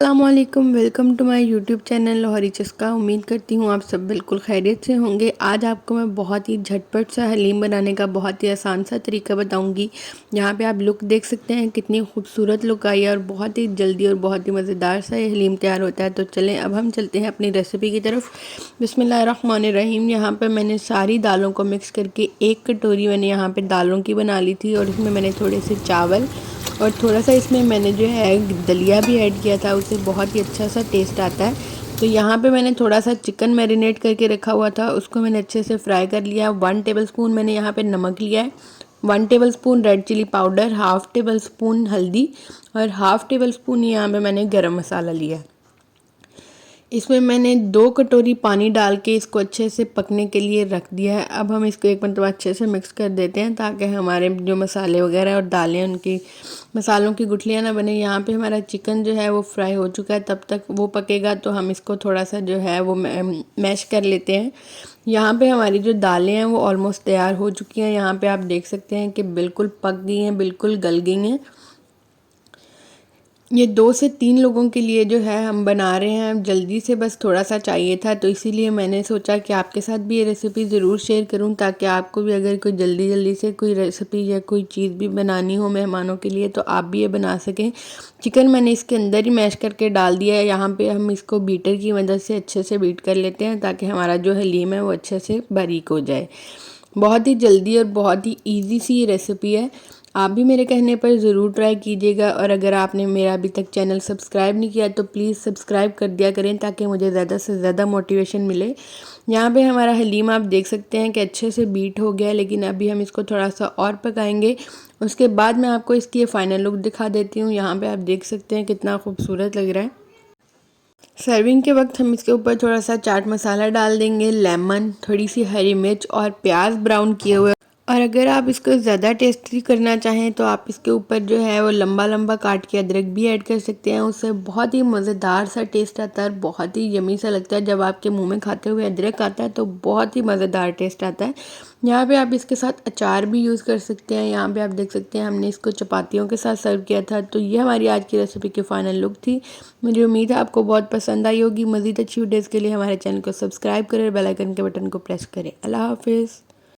अस्सलामुअलैकुम, welcome to my YouTube channel Lahori Chaska. उम्मीद करती हूँ आप सब बिल्कुल खैरियत से होंगे। आज आपको मैं बहुत ही झटपट सा हलीम बनाने का बहुत ही आसान सा तरीका बताऊँगी। यहाँ पे आप लुक देख सकते हैं, कितनी खूबसूरत लुक आई है और बहुत ही जल्दी और बहुत ही मज़ेदार सा ये हलीम तैयार होता है। तो चलें अब हम चलते हैं अपनी रेसिपी की तरफ। बिस्मिल्लाहिर्रहमानिर्रहीम। यहाँ पर मैंने सारी दालों को मिक्स करके एक कटोरी मैंने यहाँ पर दालों की बना ली थी और इसमें मैंने थोड़े से चावल और थोड़ा सा इसमें मैंने जो है दलिया भी ऐड किया था, उससे बहुत ही अच्छा सा टेस्ट आता है। तो यहाँ पे मैंने थोड़ा सा चिकन मैरिनेट करके रखा हुआ था, उसको मैंने अच्छे से फ्राई कर लिया। 1 टेबलस्पून मैंने यहाँ पे नमक लिया है, 1 tablespoon red chili powder, half tablespoon हल्दी और हाफ़ टेबलस्पून यहाँ पे मैंने गरम मसाला लिया है। इसमें मैंने 2 कटोरी पानी डाल के इसको अच्छे से पकने के लिए रख दिया है। अब हम इसको एक मरतबा अच्छे से मिक्स कर देते हैं ताकि हमारे जो मसाले वगैरह और दालें उनकी मसालों की गुठलियाँ ना बने। यहाँ पे हमारा चिकन जो है वो फ्राई हो चुका है, तब तक वो पकेगा तो हम इसको थोड़ा सा जो है वो मैश कर लेते हैं। यहाँ पे हमारी जो दालें हैं वो ऑलमोस्ट तैयार हो चुकी हैं। यहाँ पे आप देख सकते हैं कि बिल्कुल पक गई हैं, बिल्कुल गल गई हैं। ये 2 से 3 लोगों के लिए जो है हम बना रहे हैं, जल्दी से बस थोड़ा सा चाहिए था, तो इसीलिए मैंने सोचा कि आपके साथ भी ये रेसिपी ज़रूर शेयर करूं ताकि आपको भी अगर कोई जल्दी से कोई रेसिपी या कोई चीज़ भी बनानी हो मेहमानों के लिए तो आप भी ये बना सकें। चिकन मैंने इसके अंदर ही मैश करके डाल दिया है। यहाँ पर हम इसको बीटर की मदद से अच्छे से बीट कर लेते हैं ताकि हमारा जो हलीम है वो अच्छे से बारीक हो जाए। बहुत ही जल्दी और बहुत ही ईजी सी ये रेसिपी है। आप भी मेरे कहने पर ज़रूर ट्राई कीजिएगा और अगर आपने मेरा अभी तक चैनल सब्सक्राइब नहीं किया तो प्लीज़ सब्सक्राइब कर दिया करें ताकि मुझे ज़्यादा से ज़्यादा मोटिवेशन मिले। यहाँ पे हमारा हलीम आप देख सकते हैं कि अच्छे से बीट हो गया है, लेकिन अभी हम इसको थोड़ा सा और पकाएंगे। उसके बाद मैं आपको इसकी ये फाइनल लुक दिखा देती हूँ। यहाँ पर आप देख सकते हैं कितना खूबसूरत लग रहा है। सर्विंग के वक्त हम इसके ऊपर थोड़ा सा चाट मसाला डाल देंगे, लेमन, थोड़ी सी हरी मिर्च और प्याज ब्राउन किए हुए। और अगर आप इसको ज़्यादा टेस्टी करना चाहें तो आप इसके ऊपर जो है वो लंबा लंबा काट के अदरक भी ऐड कर सकते हैं। उससे बहुत ही मज़ेदार सा टेस्ट आता है और बहुत ही यमी सा लगता है। जब आपके मुंह में खाते हुए अदरक आता है तो बहुत ही मज़ेदार टेस्ट आता है। यहाँ पे आप इसके साथ अचार भी यूज़ कर सकते हैं। यहाँ पे आप देख सकते हैं हमने इसको चपातियों के साथ सर्व किया था। तो ये हमारी आज की रेसिपी की फ़ाइनल लुक थी। मुझे उम्मीद है आपको बहुत पसंद आई होगी। मज़ीद अच्छी वीडियोज़ के लिए हमारे चैनल को सब्सक्राइब करें, बेल आइकन के बटन को प्रेस करें। अल्लाह हाफिज़।